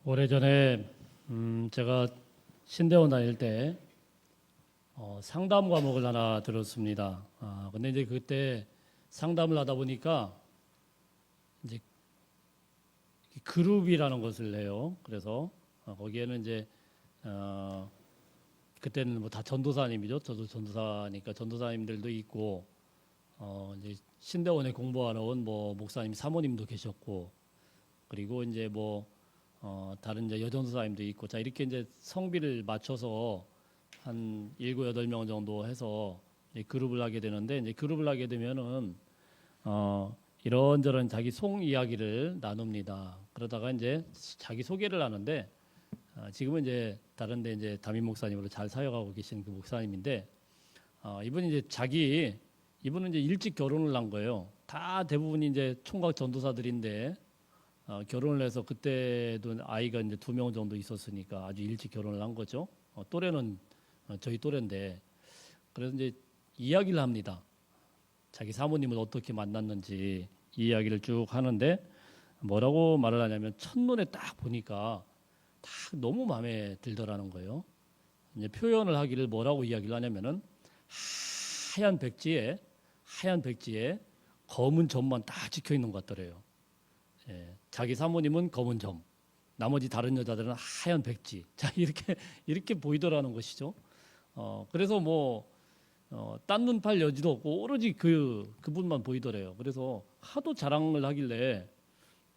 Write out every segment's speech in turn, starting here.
오래전에 제가 신대원 다닐 때 상담 과목을 하나 들었습니다. 근데 이제 그때 상담을 하다 보니까 이제 그룹이라는 것을 해요. 그래서 거기에는 이제 그때는 뭐 다 전도사님이죠. 저도 전도사니까 전도사님들도 있고 이제 신대원에 공부하러 온 뭐 목사님, 사모님도 계셨고, 그리고 이제 뭐 다른 이제 여전도사님도 있고, 자 이렇게 이제 성비를 맞춰서 한 7, 8명 정도 해서 이제 그룹을 하게 되는데, 이제 그룹을 하게 되면은 이런저런 자기 속 이야기를 나눕니다. 그러다가 이제 자기 소개를 하는데, 지금은 이제 다른데 이제 담임 목사님으로 잘 사역하고 계신 그 목사님인데, 이분이 이제 이분은 이제 일찍 결혼을 한 거예요. 다 대부분이 이제 총각 전도사들인데 결혼을 해서 그때도 아이가 이제 2명 정도 있었으니까 아주 일찍 결혼을 한 거죠. 또래는 저희 또래인데, 그래서 이제 이야기를 합니다. 자기 사모님을 어떻게 만났는지 이 이야기를 쭉 하는데, 뭐라고 말을 하냐면 첫눈에 딱 보니까 딱 너무 마음에 들더라는 거예요. 이제 표현을 하기를 뭐라고 이야기를 하냐면은 하얀 백지에 검은 점만 딱 찍혀 있는 것 같더래요. 예, 자기 사모님은 검은 점, 나머지 다른 여자들은 하얀 백지. 자 이렇게 보이더라는 것이죠. 그래서 뭐 딴 눈 팔 여지도 없고 오로지 그분만 보이더래요. 그래서 하도 자랑을 하길래,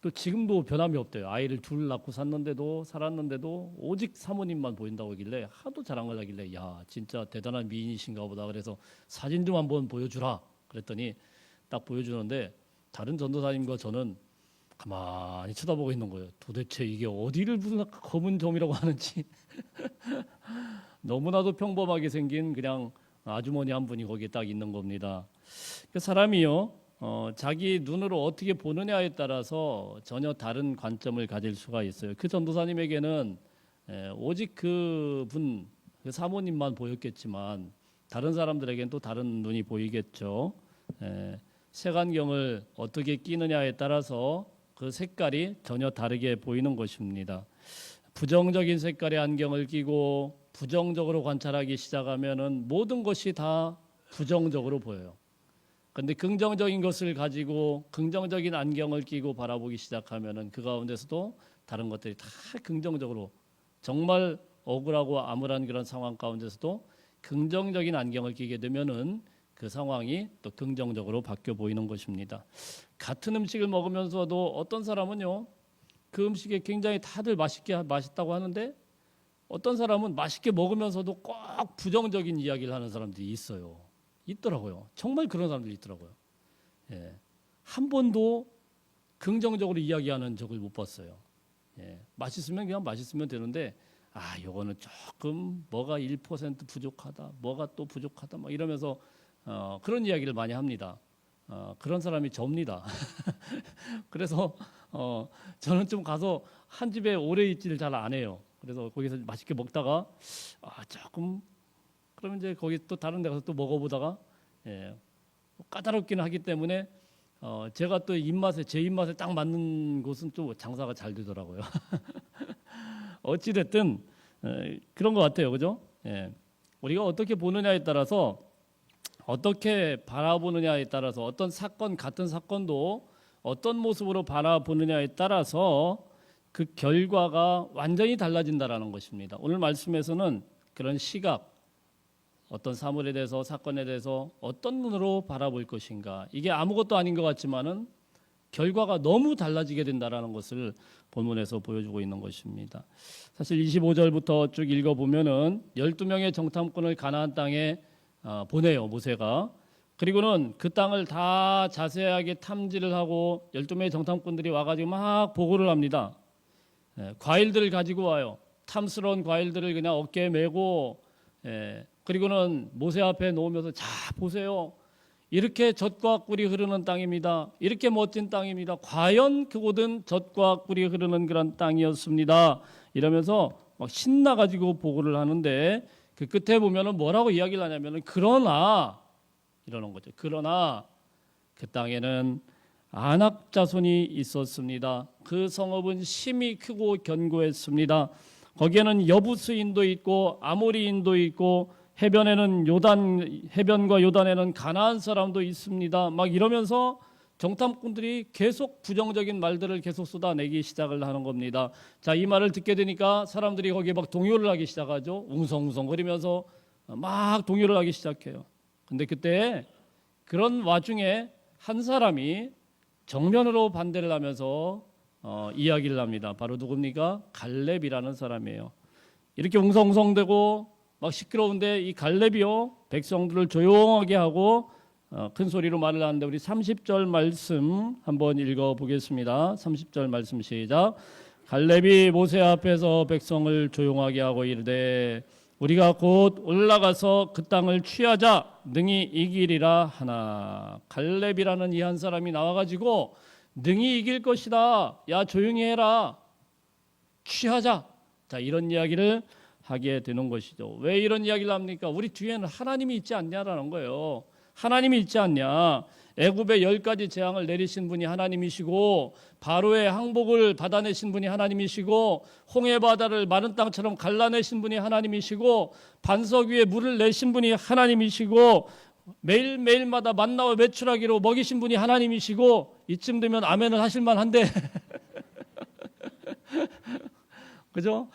또 지금도 변함이 없대요. 아이를 둘 낳고 살았는데도 오직 사모님만 보인다고 하길래 하도 자랑을 하길래, 야 진짜 대단한 미인이신가 보다. 그래서 사진 좀 한번 보여주라 그랬더니 딱 보여주는데, 다른 전도사님과 저는 가만히 쳐다보고 있는 거예요. 도대체 이게 어디를 무슨 검은 점이라고 하는지. 너무나도 평범하게 생긴 그냥 아주머니 한 분이 거기에 딱 있는 겁니다. 그 사람이요, 자기 눈으로 어떻게 보느냐에 따라서 전혀 다른 관점을 가질 수가 있어요. 그 전도사님에게는 오직 그 사모님만 보였겠지만, 다른 사람들에게는 또 다른 눈이 보이겠죠. 색안경을 어떻게 끼느냐에 따라서 그 색깔이 전혀 다르게 보이는 것입니다. 부정적인 색깔의 안경을 끼고 부정적으로 관찰하기 시작하면은 모든 것이 다 부정적으로 보여요. 그런데 긍정적인 것을 가지고 긍정적인 안경을 끼고 바라보기 시작하면은 그 가운데서도 다른 것들이 다 긍정적으로, 정말 억울하고 암울한 그런 상황 가운데서도 긍정적인 안경을 끼게 되면은 그 상황이 또 긍정적으로 바뀌어 보이는 것입니다. 같은 음식을 먹으면서도 어떤 사람은요, 그 음식에 굉장히 다들 맛있다고 하는데, 어떤 사람은 맛있게 먹으면서도 꼭 부정적인 이야기를 하는 사람들이 있더라고요. 정말 그런 사람들이 있더라고요. 예. 한 번도 긍정적으로 이야기하는 적을 못 봤어요. 예. 맛있으면 그냥 맛있으면 되는데, 요거는 조금 뭐가 1% 부족하다, 뭐가 또 부족하다, 막 이러면서 그런 이야기를 많이 합니다. 그런 사람이 접니다. 그래서 저는 좀 가서 한 집에 오래 있지를 잘 안 해요. 그래서 거기서 맛있게 먹다가 조금, 그러면 이제 거기 또 다른 데 가서 또 먹어보다가 까다롭기는 하기 때문에 제가 또 제 입맛에 딱 맞는 곳은 또 장사가 잘 되더라고요. 어찌 됐든 그런 것 같아요, 그죠? 우리가 어떻게 보느냐에 따라서, 어떻게 바라보느냐에 따라서, 어떤 사건, 같은 사건도 어떤 모습으로 바라보느냐에 따라서 그 결과가 완전히 달라진다라는 것입니다. 오늘 말씀에서는 그런 시각, 어떤 사물에 대해서, 사건에 대해서 어떤 눈으로 바라볼 것인가, 이게 아무것도 아닌 것 같지만은 결과가 너무 달라지게 된다라는 것을 본문에서 보여주고 있는 것입니다. 사실 25절부터 쭉 읽어보면은 12명의 정탐꾼을 가나안 땅에 보내요, 모세가. 그리고는 그 땅을 다 자세하게 탐지를 하고 12명의 정탐꾼들이 와가지고 막 보고를 합니다. 과일들을 가지고 와요. 탐스러운 과일들을 그냥 어깨에 메고, 그리고는 모세 앞에 놓으면서, 자 보세요, 이렇게 젖과 꿀이 흐르는 땅입니다. 이렇게 멋진 땅입니다. 과연 그곳은 젖과 꿀이 흐르는 그런 땅이었습니다. 이러면서 막 신나가지고 보고를 하는데, 그 끝에 보면은 뭐라고 이야기를 하냐면은, 그러나 이러는 거죠. 그러나 그 땅에는 아낙 자손이 있었습니다. 그 성읍은 심히 크고 견고했습니다. 거기에는 여부스인도 있고 아모리인도 있고 해변과 요단에는 가나안 사람도 있습니다. 막 이러면서 정탐꾼들이 계속 부정적인 말들을 계속 쏟아내기 시작을 하는 겁니다. 자, 이 말을 듣게 되니까 사람들이 거기에 막 동요를 하기 시작하죠. 웅성웅성거리면서 막 동요를 하기 시작해요. 근데 그때 그런 와중에 한 사람이 정면으로 반대를 하면서 이야기를 합니다. 바로 누굽니까? 갈렙이라는 사람이에요. 이렇게 웅성웅성대고 막 시끄러운데 이 갈렙이요, 백성들을 조용하게 하고 큰 소리로 말을 하는데, 우리 30절 말씀 한번 읽어보겠습니다. 30절 말씀 시작. 갈렙이 모세 앞에서 백성을 조용하게 하고 이르되 우리가 곧 올라가서 그 땅을 취하자 능히 이기리라 하나. 갈렙이라는 이 한 사람이 나와가지고 능히 이길 것이다, 야 조용히 해라, 취하자, 자 이런 이야기를 하게 되는 것이죠. 왜 이런 이야기를 합니까? 우리 뒤에는 하나님이 있지 않냐라는 거예요. 하나님이 있지 않냐. 애굽의 10가지 재앙을 내리신 분이 하나님이시고, 바로의 항복을 받아내신 분이 하나님이시고, 홍해 바다를 마른 땅처럼 갈라내신 분이 하나님이시고, 반석 위에 물을 내신 분이 하나님이시고, 매일매일마다 만나와 메추라기로 먹이신 분이 하나님이시고, 이쯤 되면 아멘을 하실 만한데 그죠?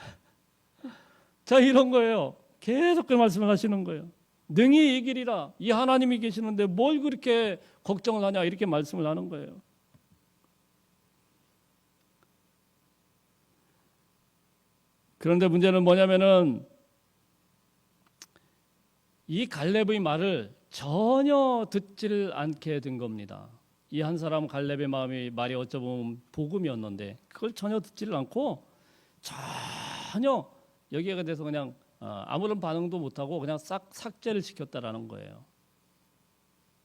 자, 이런 거예요. 계속 그 말씀을 하시는 거예요. 능히 이기리라. 이 하나님이 계시는데 뭘 그렇게 걱정을 하냐, 이렇게 말씀을 하는 거예요. 그런데 문제는 뭐냐면은 이 갈렙의 말을 전혀 듣지를 않게 된 겁니다. 이 한 사람 갈렙의 말이 어쩌면 복음이었는데 그걸 전혀 듣지를 않고 전혀 여기에 대해서 그냥 아무런 반응도 못하고 그냥 싹 삭제를 시켰다라는 거예요.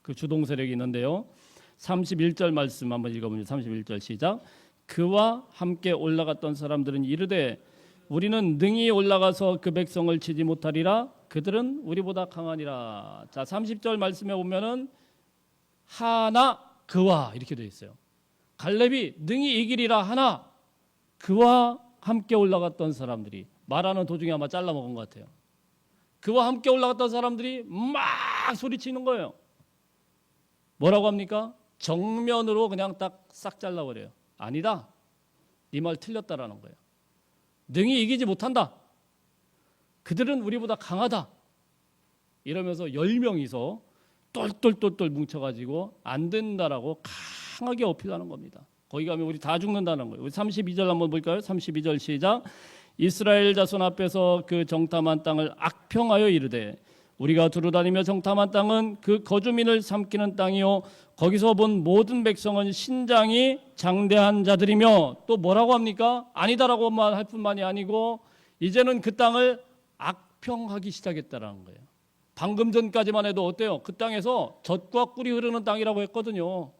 그 주동 세력이 있는데요. 31절 말씀 한번 읽어보죠. 31절 시작. 그와 함께 올라갔던 사람들은 이르되 우리는 능히 올라가서 그 백성을 치지 못하리라. 그들은 우리보다 강하니라. 자, 30절 말씀에 보면은 하나 그와 이렇게 되어 있어요. 갈렙이 능히 이기리라 하나 그와 함께 올라갔던 사람들이, 말하는 도중에 아마 잘라 먹은 것 같아요. 그와 함께 올라갔던 사람들이 막 소리치는 거예요. 뭐라고 합니까? 정면으로 그냥 딱 싹 잘라버려요. 아니다, 네 말 틀렸다라는 거예요. 능히 이기지 못한다, 그들은 우리보다 강하다, 이러면서 10명이서 똘똘똘똘 뭉쳐가지고 안 된다라고 강하게 어필하는 겁니다. 거기 가면 우리 다 죽는다는 거예요. 우리 32절 한번 볼까요? 32절 시작. 이스라엘 자손 앞에서 그 정탐한 땅을 악평하여 이르되 우리가 두루다니며 정탐한 땅은 그 거주민을 삼키는 땅이요 거기서 본 모든 백성은 신장이 장대한 자들이며, 또 뭐라고 합니까? 아니다라고만 할 뿐만이 아니고 이제는 그 땅을 악평하기 시작했다라는 거예요. 방금 전까지만 해도 어때요? 그 땅에서 젖과 꿀이 흐르는 땅이라고 했거든요.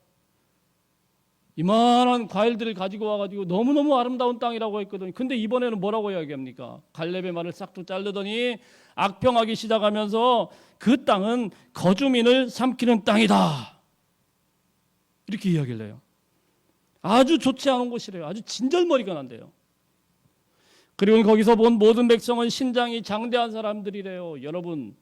이만한 과일들을 가지고 와가지고 너무너무 아름다운 땅이라고 했거든요. 근데 이번에는 뭐라고 이야기합니까? 갈렙의 말을 싹둑 자르더니 악평하기 시작하면서 그 땅은 거주민을 삼키는 땅이다, 이렇게 이야기를 해요. 아주 좋지 않은 곳이래요. 아주 진절머리가 난대요. 그리고 거기서 본 모든 백성은 신장이 장대한 사람들이래요. 여러분,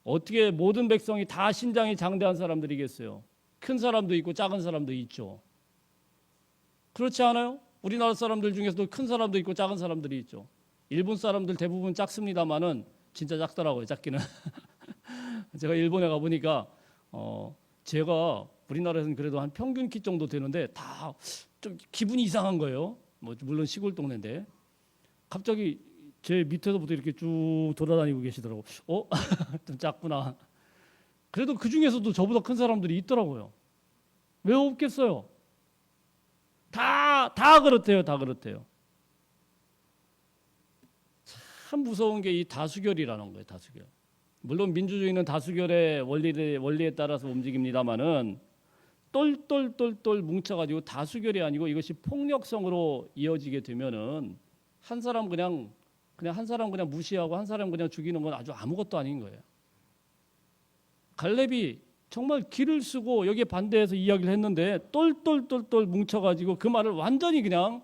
어떻게 모든 백성이 다 신장이 장대한 사람들이겠어요? 큰 사람도 있고 작은 사람도 있죠. 그렇지 않아요? 우리나라 사람들 중에서도 큰 사람도 있고 작은 사람들이 있죠. 일본 사람들 대부분 작습니다만은 진짜 작더라고요, 작기는. 제가 일본에 가보니까 제가 우리나라에서는 그래도 한 평균 키 정도 되는데 다 좀 기분이 이상한 거예요. 뭐 물론 시골 동네인데 갑자기 제 밑에서부터 이렇게 쭉 돌아다니고 계시더라고. 좀 작구나. 그래도 그 중에서도 저보다 큰 사람들이 있더라고요. 왜 없겠어요? 다 그렇대요. 다 그렇대요. 참 무서운 게 이 다수결이라는 거예요. 다수결. 물론 민주주의는 다수결의 원리에 따라서 움직입니다만은 똘똘똘똘 뭉쳐가지고 다수결이 아니고 이것이 폭력성으로 이어지게 되면은 한 사람 그냥 한 사람 그냥 무시하고 한 사람 그냥 죽이는 건 아주 아무것도 아닌 거예요. 갈렙이 정말 기를 쓰고 여기에 반대해서 이야기를 했는데 똘똘똘똘 뭉쳐가지고 그 말을 완전히 그냥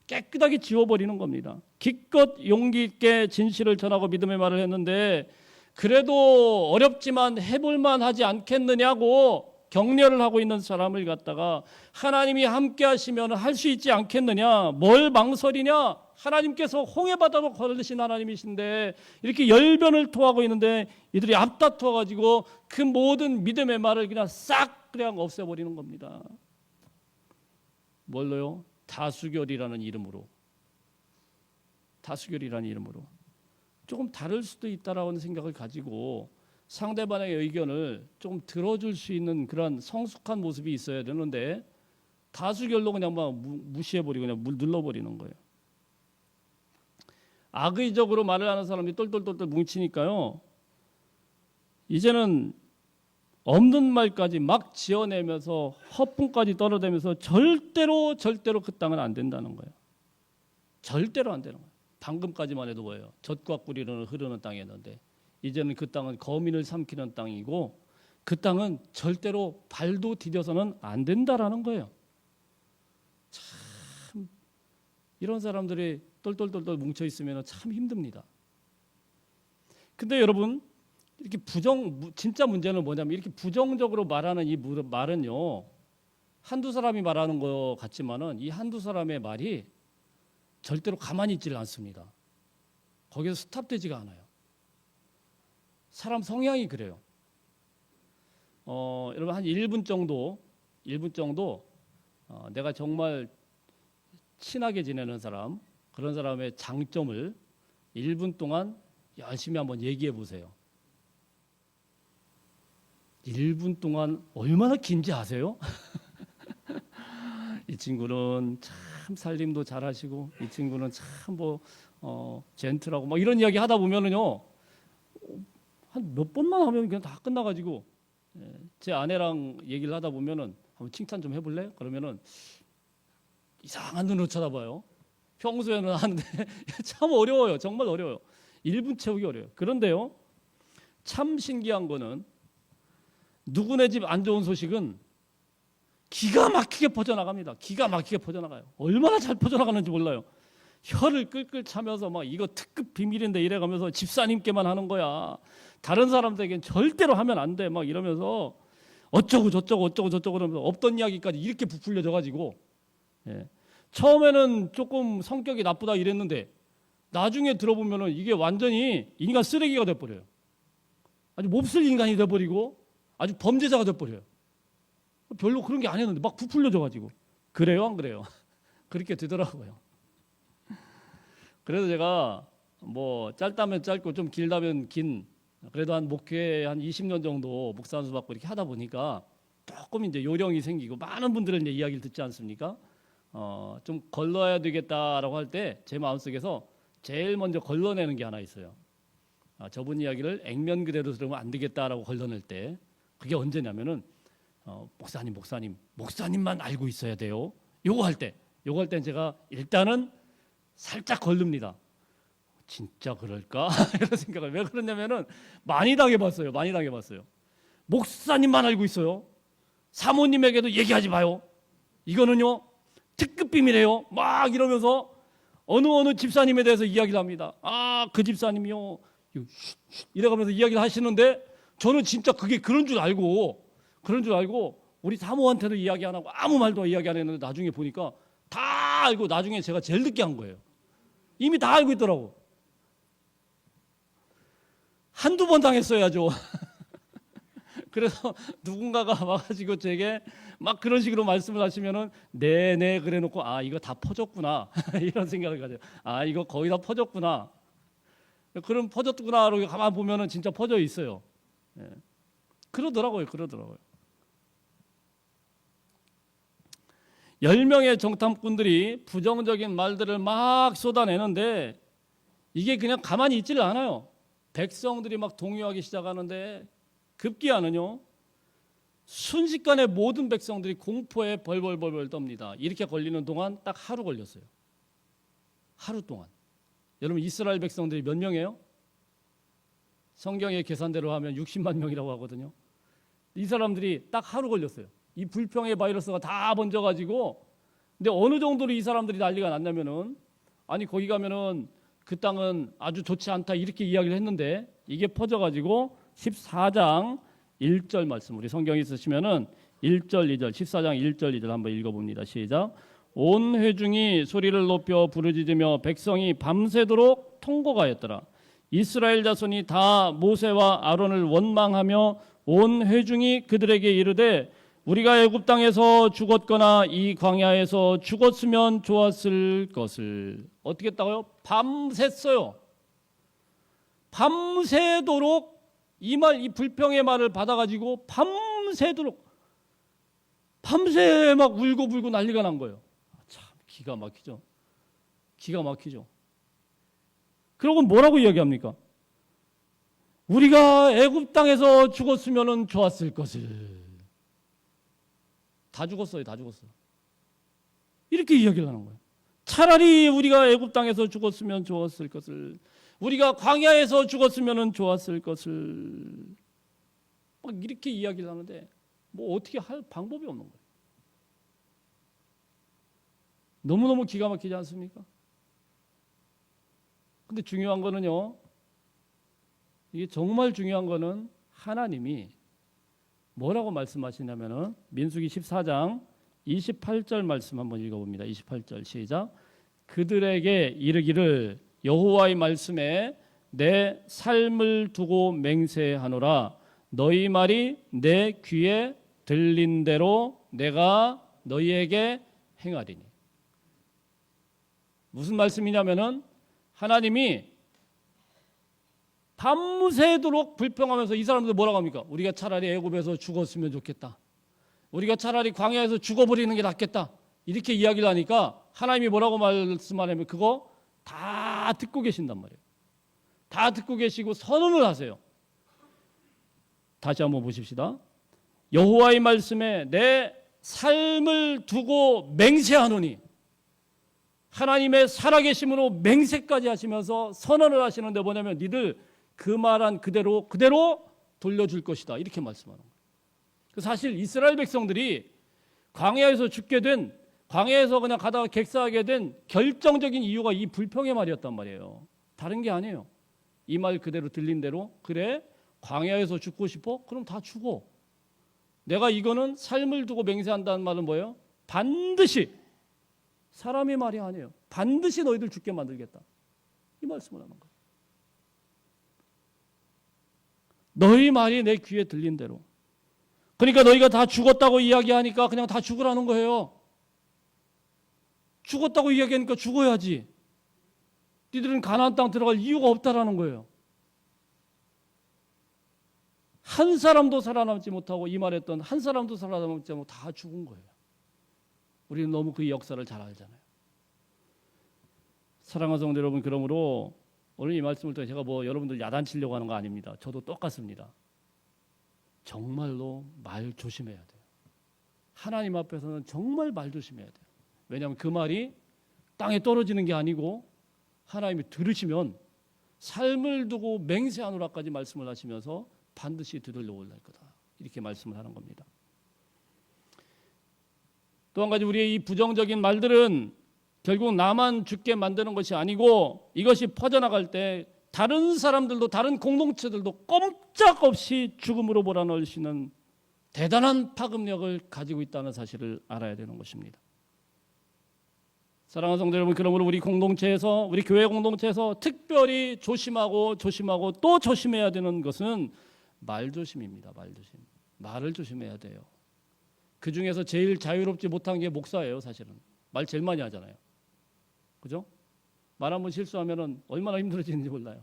깨끗하게 지워버리는 겁니다. 기껏 용기 있게 진실을 전하고 믿음의 말을 했는데 그래도 어렵지만 해볼만 하지 않겠느냐고 격려를 하고 있는 사람을 갖다가 하나님이 함께 하시면 할 수 있지 않겠느냐, 뭘 망설이냐, 하나님께서 홍해바다로 걸으신 하나님이신데 이렇게 열변을 토하고 있는데 이들이 앞다퉈 가지고 그 모든 믿음의 말을 그냥 싹 그냥 없애버리는 겁니다. 뭘로요? 다수결이라는 이름으로. 다수결이라는 이름으로. 조금 다를 수도 있다라는 생각을 가지고 상대방의 의견을 좀 들어줄 수 있는 그런 성숙한 모습이 있어야 되는데 다수결로 그냥 막 무시해버리고 그냥 눌러버리는 거예요. 악의적으로 말을 하는 사람들이 똘똘똘똘 뭉치니까요. 이제는 없는 말까지 막 지어내면서 허풍까지 떨어대면서 절대로 그 땅은 안 된다는 거예요. 절대로 안 되는 거예요. 방금까지만 해도 뭐예요? 젖과 꿀이 흐르는 땅이었는데 이제는 그 땅은 거민을 삼키는 땅이고 그 땅은 절대로 발도 디뎌서는 안 된다라는 거예요. 참 이런 사람들이 똘똘똘똘 뭉쳐 있으면 참 힘듭니다. 근데 여러분 이렇게 진짜 문제는 뭐냐면 이렇게 부정적으로 말하는 이 말은요 한두 사람이 말하는 것 같지만은 이 한두 사람의 말이 절대로 가만히 있지를 않습니다. 거기서 스탑되지가 않아요. 사람 성향이 그래요. 여러분 한 1분 정도 내가 정말 친하게 지내는 사람, 그런 사람의 장점을 1분 동안 열심히 한번 얘기해 보세요. 1분 동안 얼마나 긴지 아세요? 이 친구는 참 살림도 잘하시고 이 친구는 참 젠틀하고 막 이런 이야기 하다 보면은요 한 몇 번만 하면 그냥 다 끝나가지고 제 아내랑 얘기를 하다 보면은 한번 칭찬 좀 해볼래? 그러면은 이상한 눈으로 쳐다봐요. 평소에는 하는데 참 어려워요. 정말 어려워요. 1분 채우기 어려워요. 그런데요 참 신기한 거는 누구네 집 안 좋은 소식은 기가 막히게 퍼져나갑니다. 기가 막히게 퍼져나가요. 얼마나 잘 퍼져나가는지 몰라요. 혀를 끌끌 차면서 막 이거 특급 비밀인데 이래가면서 집사님께만 하는 거야. 다른 사람들에겐 절대로 하면 안 돼. 막 이러면서 어쩌고 저쩌고 그러면서 없던 이야기까지 이렇게 부풀려져 가지고 처음에는 조금 성격이 나쁘다 이랬는데 나중에 들어보면은 이게 완전히 인간 쓰레기가 돼버려요. 아주 몹쓸 인간이 돼버리고 아주 범죄자가 돼버려요. 별로 그런 게 아니었는데 막 부풀려져 가지고 그래요 안 그래요? 그렇게 되더라고요. 그래서 제가 짧다면 짧고 좀 길다면 긴 그래도 한 목회 한 20년 정도 목사 안수 받고 이렇게 하다 보니까 조금 이제 요령이 생기고 많은 분들은 이제 이야기를 듣지 않습니까? 좀 걸러야 되겠다라고 할 때 제 마음속에서 제일 먼저 걸러내는 게 하나 있어요. 저분 이야기를 액면 그대로 들으면 안 되겠다라고 걸러낼 때 그게 언제냐면은 목사님만 알고 있어야 돼요. 요거 할 땐 제가 일단은 살짝 걸릅니다. 진짜 그럴까? 이런 생각을 왜 그러냐면은 많이 당해봤어요. 목사님만 알고 있어요. 사모님에게도 얘기하지 마요. 이거는요 특급 비밀이에요. 막 이러면서 어느 집사님에 대해서 이야기를 합니다. 그 집사님이요. 이래가면서 이야기를 하시는데 저는 진짜 그게 그런 줄 알고 우리 사모한테도 이야기 안 하고 아무 말도 이야기 안 했는데 나중에 보니까 다 알고 나중에 제가 제일 늦게 한 거예요. 이미 다 알고 있더라고. 한두 번 당했어야죠. 그래서 누군가가 와가지고 제게 막 그런 식으로 말씀을 하시면은 네네 그래 놓고 이거 다 퍼졌구나 이런 생각을 가져요. 이거 거의 다 퍼졌구나. 그럼 퍼졌구나라고 가만 보면은 진짜 퍼져 있어요. 그러더라고요. 10명의 정탐꾼들이 부정적인 말들을 막 쏟아내는데 이게 그냥 가만히 있지를 않아요. 백성들이 막 동요하기 시작하는데 급기야는요 순식간에 모든 백성들이 공포에 벌벌 떱니다. 이렇게 걸리는 동안 딱 하루 걸렸어요. 하루 동안. 여러분 이스라엘 백성들이 몇 명이에요? 성경의 계산대로 하면 60만 명이라고 하거든요. 이 사람들이 딱 하루 걸렸어요. 이 불평의 바이러스가 다 번져가지고. 근데 어느 정도로 이 사람들이 난리가 났냐면은, 아니 거기 가면은 그 땅은 아주 좋지 않다 이렇게 이야기를 했는데, 이게 퍼져가지고 14장 1절 말씀, 우리 성경에 있으시면은 1절 2절 14장 1절 2절 한번 읽어봅니다. 시작. 온 회중이 소리를 높여 부르짖으며 백성이 밤새도록 통곡하였더라. 이스라엘 자손이 다 모세와 아론을 원망하며 온 회중이 그들에게 이르되 우리가 애굽 땅에서 죽었거나 이 광야에서 죽었으면 좋았을 것을. 어떻게 했다고요? 밤샜어요. 밤새도록 이 불평의 말을 받아가지고 밤새도록 밤새 막 울고불고 난리가 난 거예요. 참 기가 막히죠. 기가 막히죠. 그러고 뭐라고 이야기합니까? 우리가 애굽 땅에서 죽었으면 좋았을 것을. 다 죽었어요. 다 죽었어요. 이렇게 이야기를 하는 거예요. 차라리 우리가 애굽 땅에서 죽었으면 좋았을 것을, 우리가 광야에서 죽었으면 좋았을 것을, 막 이렇게 이야기를 하는데 뭐 어떻게 할 방법이 없는 거예요. 너무너무 기가 막히지 않습니까? 근데 중요한 거는요, 이게 정말 중요한 거는 하나님이 뭐라고 말씀하시냐면은 민수기 14장 28절 말씀 한번 읽어봅니다. 28절 시작. 그들에게 이르기를 여호와의 말씀에 내 삶을 두고 맹세하노라. 너희 말이 내 귀에 들린 대로 내가 너희에게 행하리니. 무슨 말씀이냐면은 하나님이 밤새도록 불평하면서 이 사람들 뭐라고 합니까? 우리가 차라리 애굽에서 죽었으면 좋겠다. 우리가 차라리 광야에서 죽어버리는 게 낫겠다. 이렇게 이야기를 하니까 하나님이 뭐라고 말씀하냐면 그거 다 듣고 계신단 말이에요. 다 듣고 계시고 선언을 하세요. 다시 한번 보십시다. 여호와의 말씀에 내 삶을 두고 맹세하노니, 하나님의 살아계심으로 맹세까지 하시면서 선언을 하시는데 뭐냐면 니들 그 말한 그대로 돌려줄 것이다. 이렇게 말씀하는 거예요. 사실 이스라엘 백성들이 광야에서 죽게 된, 광야에서 그냥 가다가 객사하게 된 결정적인 이유가 이 불평의 말이었단 말이에요. 다른 게 아니에요. 이 말 그대로 들린 대로, 그래 광야에서 죽고 싶어? 그럼 다 죽어. 내가 이거는 삶을 두고 맹세한다는 말은 뭐예요? 반드시, 사람의 말이 아니에요. 반드시 너희들 죽게 만들겠다. 이 말씀을 하는 거예요. 너희 말이 내 귀에 들린 대로. 그러니까 너희가 다 죽었다고 이야기하니까 그냥 다 죽으라는 거예요. 죽었다고 이야기하니까 죽어야지. 니들은 가나안 땅 들어갈 이유가 없다라는 거예요. 한 사람도 살아남지 못하고, 이 말했던 한 사람도 살아남지 못하고 다 죽은 거예요. 우리는 너무 그 역사를 잘 알잖아요. 사랑하는 성도 여러분, 그러므로 오늘 이 말씀을 통해 제가 뭐 여러분들 야단치려고 하는 거 아닙니다. 저도 똑같습니다. 정말로 말 조심해야 돼요. 하나님 앞에서는 정말 말 조심해야 돼요. 왜냐하면 그 말이 땅에 떨어지는 게 아니고 하나님이 들으시면 삶을 두고 맹세하노라까지 말씀을 하시면서 반드시 들으려 올랄 거다. 이렇게 말씀을 하는 겁니다. 또 한 가지, 우리의 이 부정적인 말들은 결국 나만 죽게 만드는 것이 아니고 이것이 퍼져나갈 때 다른 사람들도, 다른 공동체들도 꼼짝없이 죽음으로 몰아넣으시는 대단한 파급력을 가지고 있다는 사실을 알아야 되는 것입니다. 사랑하는 성도 여러분, 그러므로 우리 공동체에서, 우리 교회 공동체에서 특별히 조심하고 또 조심해야 되는 것은 말조심입니다. 말조심. 말을 조심해야 돼요. 그 중에서 제일 자유롭지 못한 게 목사예요. 사실은 말 제일 많이 하잖아요. 그죠? 말 한번 실수하면은 얼마나 힘들어지는지 몰라요.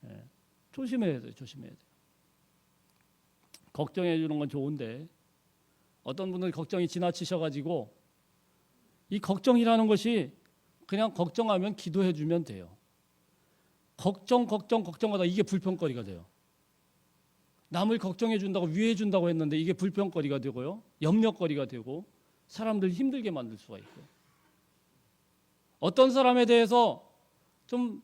예. 조심해야 돼요. 조심해야 돼요. 걱정해 주는 건 좋은데 어떤 분들 걱정이 지나치셔가지고 이 걱정이라는 것이 그냥 걱정하면 기도해 주면 돼요. 걱정하다 이게 불평거리가 돼요. 남을 걱정해 준다고, 위해 준다고 했는데 이게 불평거리가 되고요, 염려거리가 되고 사람들 힘들게 만들 수가 있고요. 어떤 사람에 대해서 좀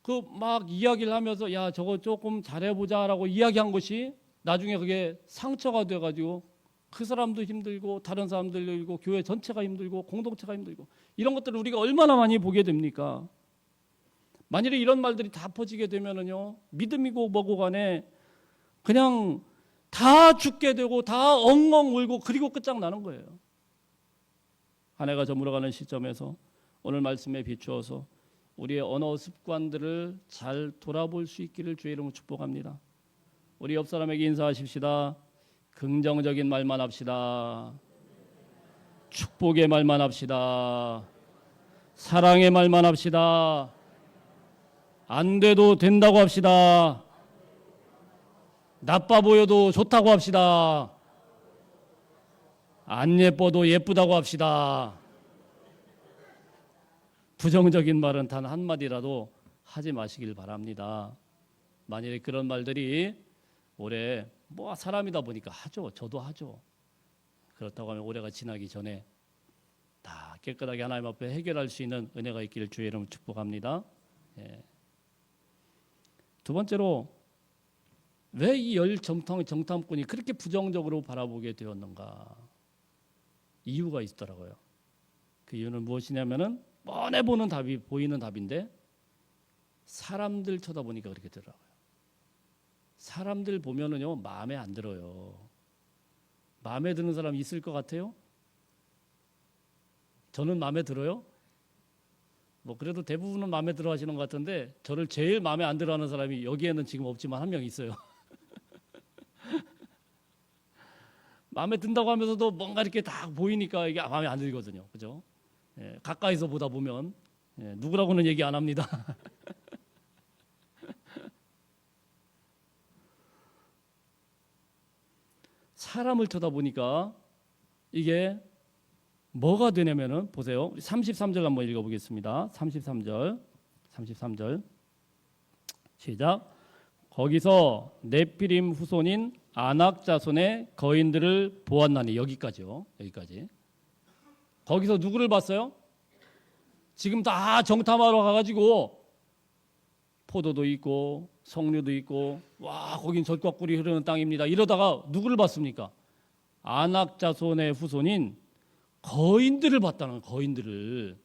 그 막 이야기를 하면서 야 저거 조금 잘해보자라고 이야기한 것이 나중에 그게 상처가 돼가지고 그 사람도 힘들고 다른 사람들도 힘들고 교회 전체가 힘들고 공동체가 힘들고 이런 것들을 우리가 얼마나 많이 보게 됩니까? 만일에 이런 말들이 다 퍼지게 되면은요, 믿음이고 뭐고 간에 그냥 다 죽게 되고 다 엉엉 울고 그리고 끝장나는 거예요. 한 해가 저물어가는 시점에서 오늘 말씀에 비추어서 우리의 언어 습관들을 잘 돌아볼 수 있기를 주의 이름으로 축복합니다. 우리 옆 사람에게 인사하십시다. 긍정적인 말만 합시다. 축복의 말만 합시다. 사랑의 말만 합시다. 안 돼도 된다고 합시다. 나빠 보여도 좋다고 합시다. 안 예뻐도 예쁘다고 합시다. 부정적인 말은 단 한마디라도 하지 마시길 바랍니다. 만약에 그런 말들이 올해 뭐 사람이다 보니까 하죠. 저도 하죠. 그렇다고 하면 올해가 지나기 전에 다 깨끗하게 하나님 앞에 해결할 수 있는 은혜가 있기를 주의 이름으로 축복합니다. 예. 두 번째로 왜 이 열 정탐꾼이 그렇게 부정적으로 바라보게 되었는가? 이유가 있더라고요. 그 이유는 무엇이냐면은 뻔해 보이는 답인데 사람들 쳐다보니까 그렇게 되더라고요. 사람들 보면은요 마음에 안 들어요. 마음에 드는 사람 있을 것 같아요? 저는 마음에 들어요. 뭐 그래도 대부분은 마음에 들어 하시는 것 같은데 저를 제일 마음에 안 들어 하는 사람이 여기에는 지금 없지만 한 명 있어요. 마음에 든다고 하면서도 뭔가 이렇게 딱 보이니까 이게 마음에 안 들거든요. 그죠? 예, 가까이서 보다 보면 누구라고는 얘기 안 합니다. 사람을 쳐다보니까 이게 뭐가 되냐면은 보세요. 33절 한번 읽어보겠습니다. 33절 시작. 거기서 네피림 후손인 아낙 자손의 거인들을 보았나니 여기까지요. 여기까지. 거기서 누구를 봤어요? 지금 다 정탐하러 가가지고 포도도 있고 석류도 있고 와 거긴 젖과 꿀이 흐르는 땅입니다. 이러다가 누구를 봤습니까? 아낙 자손의 후손인 거인들을 봤다는 거예요.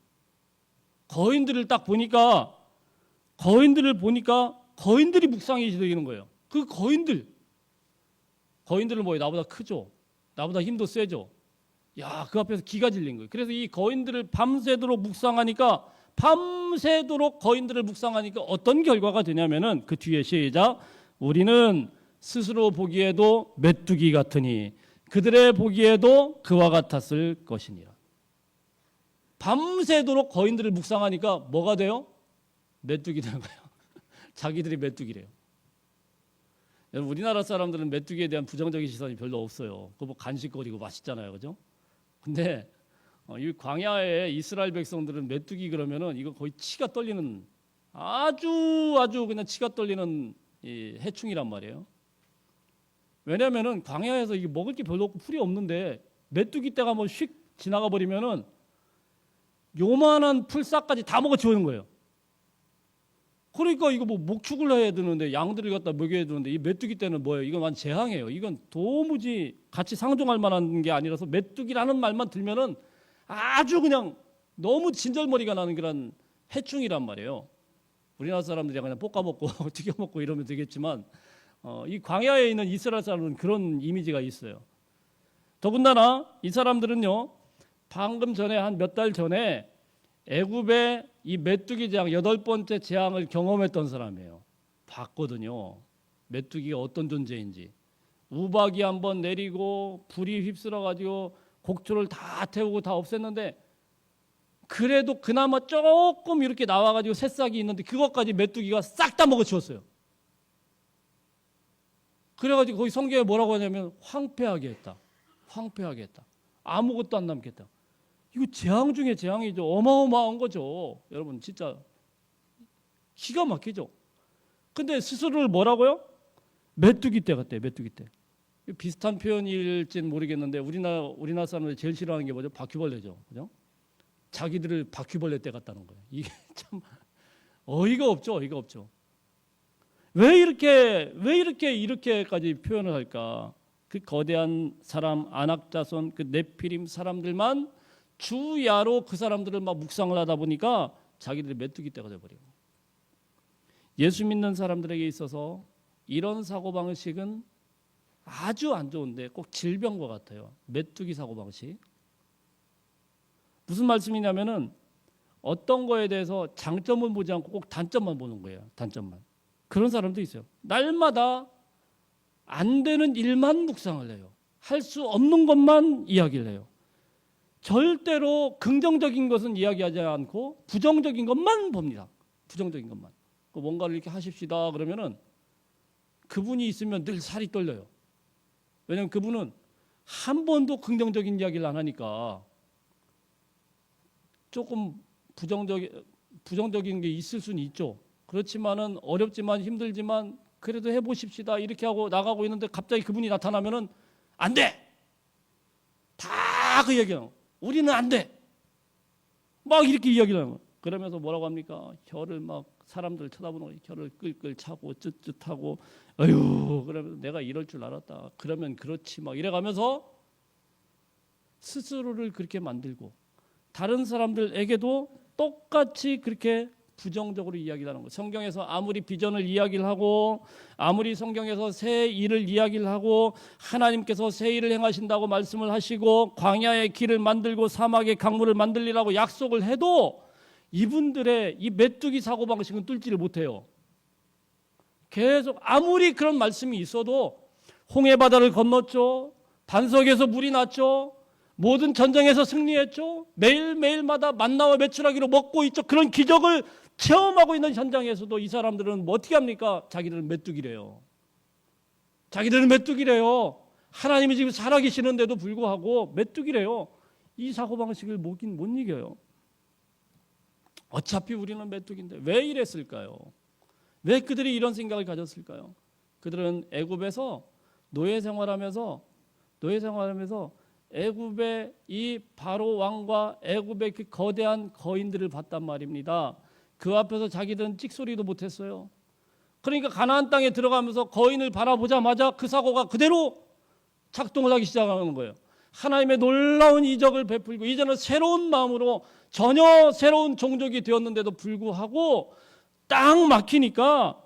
거인들을 딱 보니까 거인들이 묵상이 되는 거예요. 그 거인들은 뭐예요? 나보다 크죠. 나보다 힘도 세죠. 야, 그 앞에서 기가 질린 거예요. 그래서 이 거인들을 밤새도록 거인들을 묵상하니까 어떤 결과가 되냐면은 그 뒤에 시작. 우리는 스스로 보기에도 메뚜기 같으니 그들의 보기에도 그와 같았을 것이니라. 밤새도록 거인들을 묵상하니까 뭐가 돼요? 메뚜기 되는 거예요. 자기들이 메뚜기래요. 여러분 우리나라 사람들은 메뚜기에 대한 부정적인 시선이 별로 없어요. 그거 뭐 간식거리고 맛있잖아요, 그죠? 근데 이 광야에 이스라엘 백성들은 메뚜기 그러면은 이거 거의 치가 떨리는 아주 그냥 치가 떨리는 이 해충이란 말이에요. 왜냐하면은 광야에서 이게 먹을 게 별로 없고 풀이 없는데 메뚜기 떼가 뭐 휙 지나가 버리면은 요만한 풀싹까지 다 먹어치우는 거예요. 그러니까 이거 뭐 목축을 해야 되는데 양들을 갖다 먹여야 되는데 이 메뚜기 떼는 뭐예요? 이건 완전 재앙이에요. 이건 도무지 같이 상종할 만한 게 아니라서 메뚜기라는 말만 들면은 아주 그냥 너무 진절머리가 나는 그런 해충이란 말이에요. 우리나라 사람들이 그냥 볶아 먹고 튀겨 먹고 이러면 되겠지만 이 광야에 있는 이스라엘 사람은 그런 이미지가 있어요. 더군다나 이 사람들은요 방금 전에 한 몇 달 전에 애굽의 이 메뚜기 재앙 8번째 재앙을 경험했던 사람이에요. 봤거든요. 메뚜기가 어떤 존재인지. 우박이 한번 내리고 불이 휩쓸어 가지고 곡초를 다 태우고 다 없앴는데 그래도 그나마 조금 이렇게 나와 가지고 새싹이 있는데 그것까지 메뚜기가 싹 다 먹어치웠어요. 그래가지고 거기 성경에 뭐라고 하냐면 황폐하게 했다. 아무것도 안 남겠다. 이거 재앙 중에 재앙이죠. 어마어마한 거죠. 여러분 진짜 기가 막히죠. 근데 스스로를 뭐라고요? 메뚜기 떼 같대. 메뚜기 떼. 비슷한 표현일지는 모르겠는데 우리나라 사람들이 제일 싫어하는 게 뭐죠? 바퀴벌레죠. 그죠? 자기들을 바퀴벌레 떼 같다는 거예요. 이게 참 어이가 없죠. 이렇게까지 표현을 할까? 그 거대한 사람 아낙자손 그 네피림 사람들만 주야로 그 사람들을 막 묵상을 하다 보니까 자기들이 메뚜기 떼가 돼버려요. 예수 믿는 사람들에게 있어서 이런 사고방식은 아주 안 좋은데 꼭 질병과 같아요. 메뚜기 사고방식. 무슨 말씀이냐면은 어떤 거에 대해서 장점은 보지 않고 꼭 단점만 보는 거예요. 단점만. 그런 사람도 있어요. 날마다 안 되는 일만 묵상을 해요. 할 수 없는 것만 이야기를 해요. 절대로 긍정적인 것은 이야기하지 않고 부정적인 것만 봅니다. 부정적인 것만. 뭔가를 이렇게 하십시다 그러면은 그분이 있으면 늘 살이 떨려요. 왜냐하면 그분은 한 번도 긍정적인 이야기를 안 하니까 조금 부정적인 게 있을 수는 있죠. 그렇지만은 어렵지만 힘들지만 그래도 해보십시다 이렇게 하고 나가고 있는데 갑자기 그분이 나타나면은 안 돼. 다 그 얘기해요. 우리는 안 돼. 막 이렇게 이야기를 하는 거예요. 그러면서 뭐라고 합니까? 혀를 막 사람들 쳐다보는 거예요. 혀를 끌끌 차고 쯧쯧하고 아유 그러면서 내가 이럴 줄 알았다. 그러면 그렇지 막 이래가면서 스스로를 그렇게 만들고 다른 사람들에게도 똑같이 그렇게 부정적으로 이야기를 하는 거예요. 성경에서 아무리 비전을 이야기를 하고 아무리 성경에서 새 일을 이야기를 하고 하나님께서 새 일을 행하신다고 말씀을 하시고 광야의 길을 만들고 사막의 강물을 만들리라고 약속을 해도 이분들의 이 메뚜기 사고방식은 뚫지를 못해요. 계속 아무리 그런 말씀이 있어도 홍해바다를 건넜죠. 반석에서 물이 났죠. 모든 전쟁에서 승리했죠. 매일매일마다 만나와 메추라기로 먹고 있죠. 그런 기적을 체험하고 있는 현장에서도 이 사람들은 뭐 어떻게 합니까? 자기들은 메뚜기래요. 자기들은 메뚜기래요. 하나님이 지금 살아계시는데도 불구하고 메뚜기래요. 이 사고방식을 못 이겨요. 어차피 우리는 메뚜기인데 왜 이랬을까요? 왜 그들이 이런 생각을 가졌을까요? 그들은 애굽에서 노예 생활하면서 애굽의 이 바로 왕과 애굽의 그 거대한 거인들을 봤단 말입니다. 그 앞에서 자기들은 찍소리도 못했어요. 그러니까 가나안 땅에 들어가면서 거인을 바라보자마자 그 사고가 그대로 작동을 하기 시작하는 거예요. 하나님의 놀라운 이적을 베풀고 이제는 새로운 마음으로 전혀 새로운 종족이 되었는데도 불구하고 딱 막히니까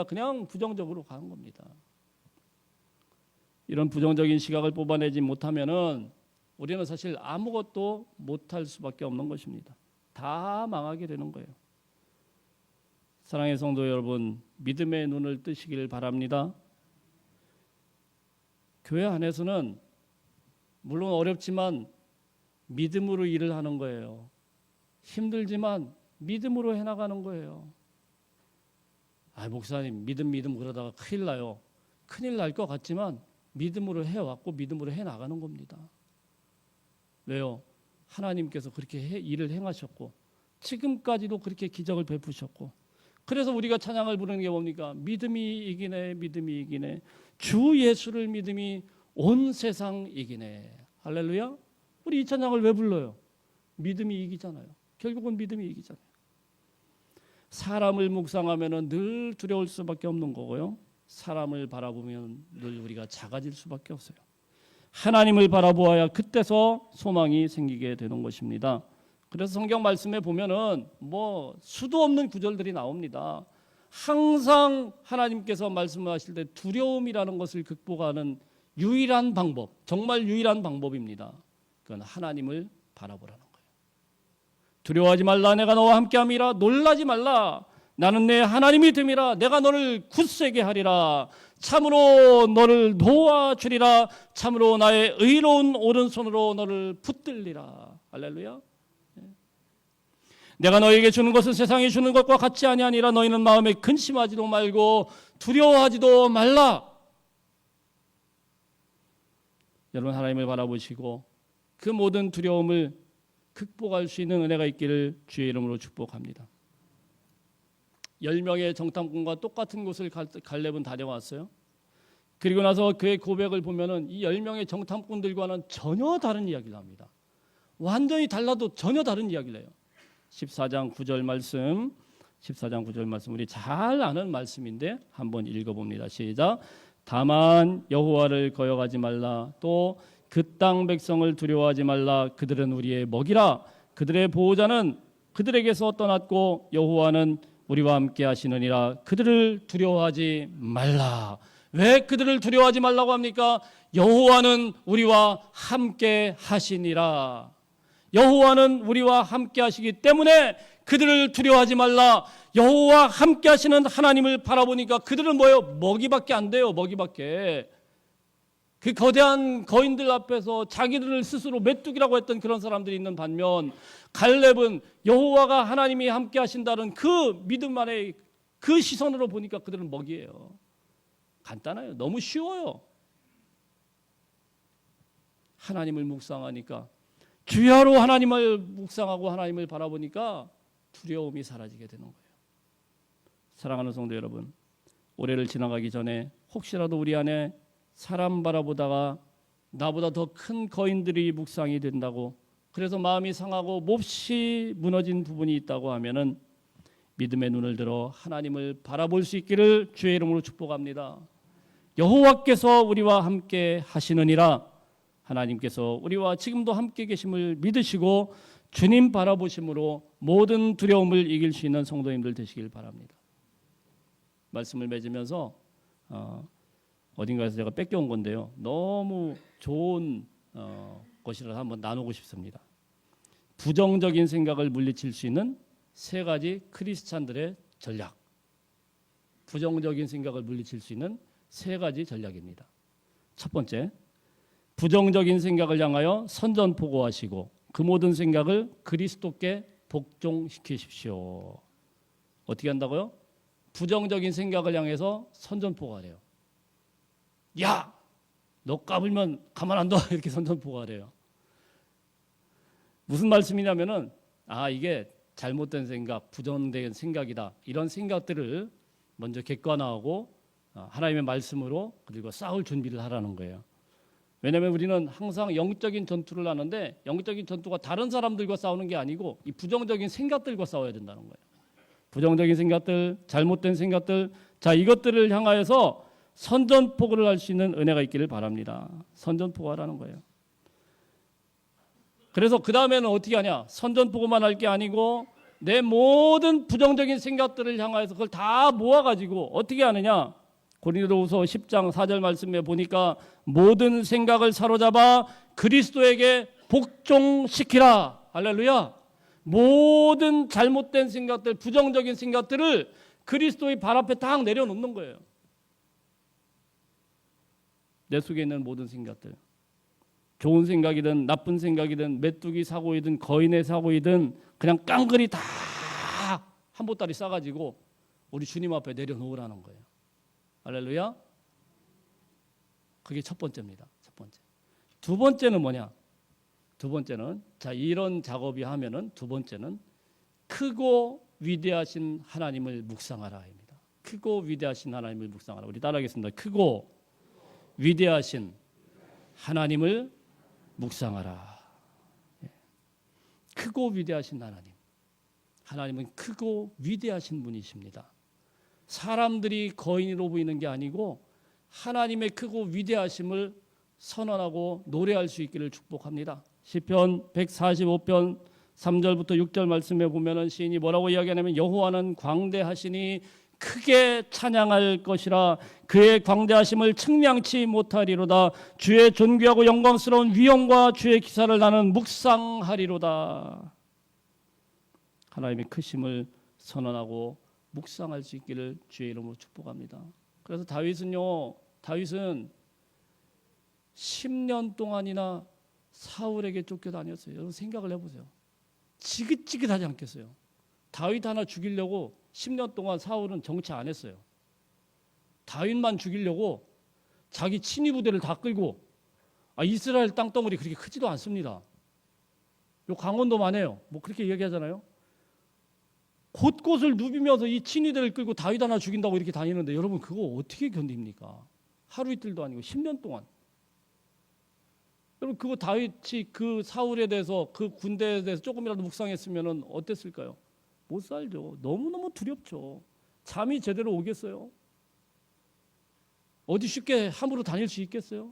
그냥 부정적으로 가는 겁니다. 이런 부정적인 시각을 뽑아내지 못하면은 우리는 사실 아무것도 못할 수밖에 없는 것입니다. 다 망하게 되는 거예요. 사랑의 성도 여러분, 믿음의 눈을 뜨시기를 바랍니다. 교회 안에서는 물론 어렵지만 믿음으로 일을 하는 거예요. 힘들지만 믿음으로 해나가는 거예요. 목사님 믿음 그러다가 큰일 나요. 큰일 날 것 같지만 믿음으로 해왔고 믿음으로 해나가는 겁니다. 왜요? 하나님께서 그렇게 일을 행하셨고 지금까지도 그렇게 기적을 베푸셨고 그래서 우리가 찬양을 부르는 게 뭡니까? 믿음이 이기네, 믿음이 이기네. 주 예수를 믿음이 온 세상 이기네. 할렐루야. 우리 이 찬양을 왜 불러요? 믿음이 이기잖아요. 결국은 믿음이 이기잖아요. 사람을 묵상하면 늘 두려울 수밖에 없는 거고요. 사람을 바라보면 늘 우리가 작아질 수밖에 없어요. 하나님을 바라보아야 그때서 소망이 생기게 되는 것입니다. 그래서 성경 말씀에 보면은 수도 없는 구절들이 나옵니다. 항상 하나님께서 말씀하실 때 두려움이라는 것을 극복하는 유일한 방법, 정말 유일한 방법입니다. 그건 하나님을 바라보라는 거예요. 두려워하지 말라, 내가 너와 함께함이라. 놀라지 말라, 나는 내 하나님이 됨이라. 내가 너를 굳세게 하리라. 참으로 너를 도와주리라. 참으로 나의 의로운 오른손으로 너를 붙들리라. 할렐루야. 내가 너에게 주는 것은 세상이 주는 것과 같지 아니하니라. 너희는 마음에 근심하지도 말고 두려워하지도 말라. 여러분, 하나님을 바라보시고 그 모든 두려움을 극복할 수 있는 은혜가 있기를 주의 이름으로 축복합니다. 10명의 정탐꾼과 똑같은 곳을 갈렙은 다녀왔어요. 그리고 나서 그의 고백을 보면은 이 10명의 정탐꾼들과는 전혀 다른 이야기를 합니다. 완전히 달라도 전혀 다른 이야기를 해요. 14장 9절 말씀 14장 9절 말씀 우리 잘 아는 말씀인데 한번 읽어봅니다. 시작. 다만 여호와를 거역하지 말라. 또 그 땅 백성을 두려워하지 말라. 그들은 우리의 먹이라. 그들의 보호자는 그들에게서 떠났고 여호와는 우리와 함께 하시느니라. 그들을 두려워하지 말라. 왜 그들을 두려워하지 말라고 합니까? 여호와는 우리와 함께 하시니라. 여호와는 우리와 함께 하시기 때문에 그들을 두려워하지 말라. 여호와 함께 하시는 하나님을 바라보니까 그들은 뭐예요? 먹이밖에 안 돼요. 먹이밖에. 그 거대한 거인들 앞에서 자기들을 스스로 메뚜기라고 했던 그런 사람들이 있는 반면 갈렙은 여호와가 하나님이 함께 하신다는 그 믿음 안에 그 시선으로 보니까 그들은 먹이에요. 간단해요. 너무 쉬워요. 하나님을 묵상하니까 주야로 하나님을 묵상하고 하나님을 바라보니까 두려움이 사라지게 되는 거예요. 사랑하는 성도 여러분, 올해를 지나가기 전에 혹시라도 우리 안에 사람 바라보다가 나보다 더 큰 거인들이 묵상이 된다고 그래서 마음이 상하고 몹시 무너진 부분이 있다고 하면은 믿음의 눈을 들어 하나님을 바라볼 수 있기를 주의 이름으로 축복합니다. 여호와께서 우리와 함께 하시느니라. 하나님께서 우리와 지금도 함께 계심을 믿으시고 주님 바라보심으로 모든 두려움을 이길 수 있는 성도님들 되시길 바랍니다. 말씀을 맺으면서 어딘가에서 제가 뺏겨온 건데요. 너무 좋은 것이라서 한번 나누고 싶습니다. 부정적인 생각을 물리칠 수 있는 세 가지 크리스찬들의 전략. 부정적인 생각을 물리칠 수 있는 세 가지 전략입니다. 첫 번째, 부정적인 생각을 향하여 선전포고하시고 그 모든 생각을 그리스도께 복종시키십시오. 어떻게 한다고요? 부정적인 생각을 향해서 선전포고하래요. 야! 너 까불면 가만 안 둬. 이렇게 선전포고하래요. 무슨 말씀이냐면은 이게 잘못된 생각, 부정된 생각이다. 이런 생각들을 먼저 객관화하고 하나님의 말씀으로 그리고 싸울 준비를 하라는 거예요. 왜냐하면 우리는 항상 영적인 전투를 하는데 영적인 전투가 다른 사람들과 싸우는 게 아니고 이 부정적인 생각들과 싸워야 된다는 거예요. 부정적인 생각들, 잘못된 생각들, 자 이것들을 향하여서 선전포고를 할 수 있는 은혜가 있기를 바랍니다. 선전포고하라는 거예요. 그래서 그 다음에는 어떻게 하냐? 선전포고만 할 게 아니고 내 모든 부정적인 생각들을 향하여서 그걸 다 모아가지고 어떻게 하느냐? 고린도후서 10장 4절 말씀에 보니까 모든 생각을 사로잡아 그리스도에게 복종시키라. 할렐루야. 모든 잘못된 생각들, 부정적인 생각들을 그리스도의 발 앞에 딱 내려놓는 거예요. 내 속에 있는 모든 생각들, 좋은 생각이든 나쁜 생각이든 메뚜기 사고이든 거인의 사고이든 그냥 깡그리 다 한 보따리 싸가지고 우리 주님 앞에 내려놓으라는 거예요. 할렐루야. 그게 첫 번째입니다. 첫 번째. 두 번째는 뭐냐? 두 번째는 자 이런 작업이 하면은 두 번째는 크고 위대하신 하나님을 묵상하라입니다. 크고 위대하신 하나님을 묵상하라. 우리 따라하겠습니다. 크고 위대하신 하나님을 묵상하라. 크고 위대하신 하나님. 하나님은 크고 위대하신 분이십니다. 사람들이 거인으로 보이는 게 아니고 하나님의 크고 위대하심을 선언하고 노래할 수 있기를 축복합니다. 시편 145편 3절부터 6절 말씀에 보면은 시인이 뭐라고 이야기하냐면 여호와는 광대하시니 크게 찬양할 것이라 그의 광대하심을 측량치 못하리로다. 주의 존귀하고 영광스러운 위엄과 주의 기사를 나는 묵상하리로다. 하나님의 크심을 선언하고 묵상할 수 있기를 주의 이름으로 축복합니다. 그래서 다윗은 10년 동안이나 사울에게 쫓겨다녔어요. 여러분 생각을 해보세요. 지긋지긋하지 않겠어요? 다윗 하나 죽이려고 10년 동안 사울은 정치 안 했어요. 다윗만 죽이려고 자기 친위 부대를 다 끌고 이스라엘 땅덩어리 그렇게 크지도 않습니다. 요 강원도만 해요. 뭐 그렇게 얘기하잖아요. 곳곳을 누비면서 이 친위대를 끌고 다윗 하나 죽인다고 이렇게 다니는데 여러분 그거 어떻게 견딥니까? 하루 이틀도 아니고 10년 동안. 여러분 그거 다윗이 그 사울에 대해서 그 군대에 대해서 조금이라도 묵상했으면 어땠을까요? 못 살죠. 너무너무 두렵죠. 잠이 제대로 오겠어요? 어디 쉽게 함부로 다닐 수 있겠어요?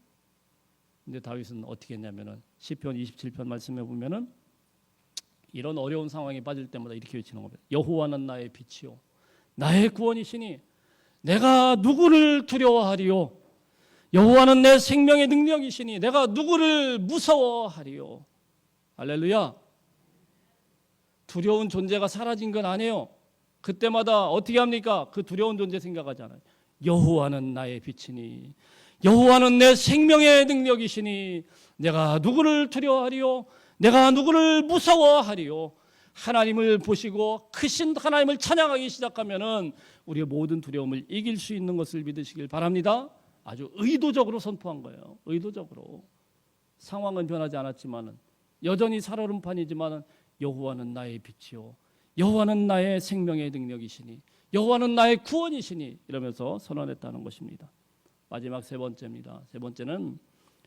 근데 다윗은 어떻게 했냐면은 시편 27편 말씀해 보면은 이런 어려운 상황에 빠질 때마다 이렇게 외치는 겁니다. 여호와는 나의 빛이요 나의 구원이시니 내가 누구를 두려워하리요? 여호와는 내 생명의 능력이시니 내가 누구를 무서워하리요? 할렐루야. 두려운 존재가 사라진 건 아니에요. 그때마다 어떻게 합니까? 그 두려운 존재 생각하잖아요. 여호와는 나의 빛이니 여호와는 내 생명의 능력이시니 내가 누구를 두려워하리요? 내가 누구를 무서워하리요? 하나님을 보시고 크신 하나님을 찬양하기 시작하면은 우리의 모든 두려움을 이길 수 있는 것을 믿으시길 바랍니다. 아주 의도적으로 선포한 거예요. 의도적으로. 상황은 변하지 않았지만은 여전히 살얼음판이지만은 여호와는 나의 빛이요 여호와는 나의 생명의 능력이시니 여호와는 나의 구원이시니 이러면서 선언했다는 것입니다. 마지막 세 번째입니다. 세 번째는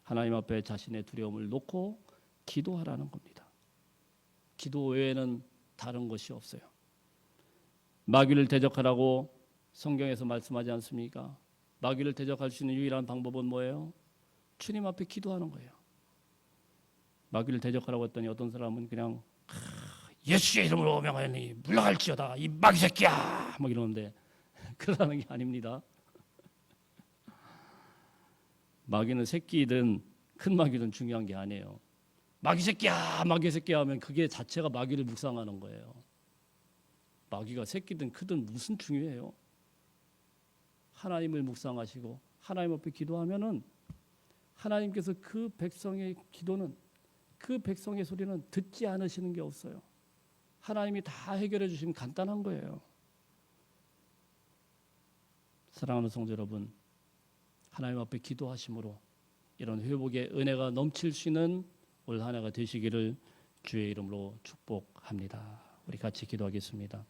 하나님 앞에 자신의 두려움을 놓고 기도하라는 겁니다. 기도 외에는 다른 것이 없어요. 마귀를 대적하라고 성경에서 말씀하지 않습니까? 마귀를 대적할 수 있는 유일한 방법은 뭐예요? 주님 앞에 기도하는 거예요. 마귀를 대적하라고 했더니 어떤 사람은 그냥 예수의 이름으로 명하니 물러갈지어다 이 마귀 새끼야 뭐 이러는데 그러라는 게 아닙니다. 마귀는 새끼든 큰 마귀든 중요한 게 아니에요. 마귀 새끼야 마귀 새끼야 하면 그게 자체가 마귀를 묵상하는 거예요. 마귀가 새끼든 크든 무슨 중요해요? 하나님을 묵상하시고 하나님 앞에 기도하면은 하나님께서 그 백성의 기도는 그 백성의 소리는 듣지 않으시는 게 없어요. 하나님이 다 해결해 주시면 간단한 거예요. 사랑하는 성도 여러분, 하나님 앞에 기도하심으로 이런 회복의 은혜가 넘칠 수 있는 올 한 해가 되시기를 주의 이름으로 축복합니다. 우리 같이 기도하겠습니다.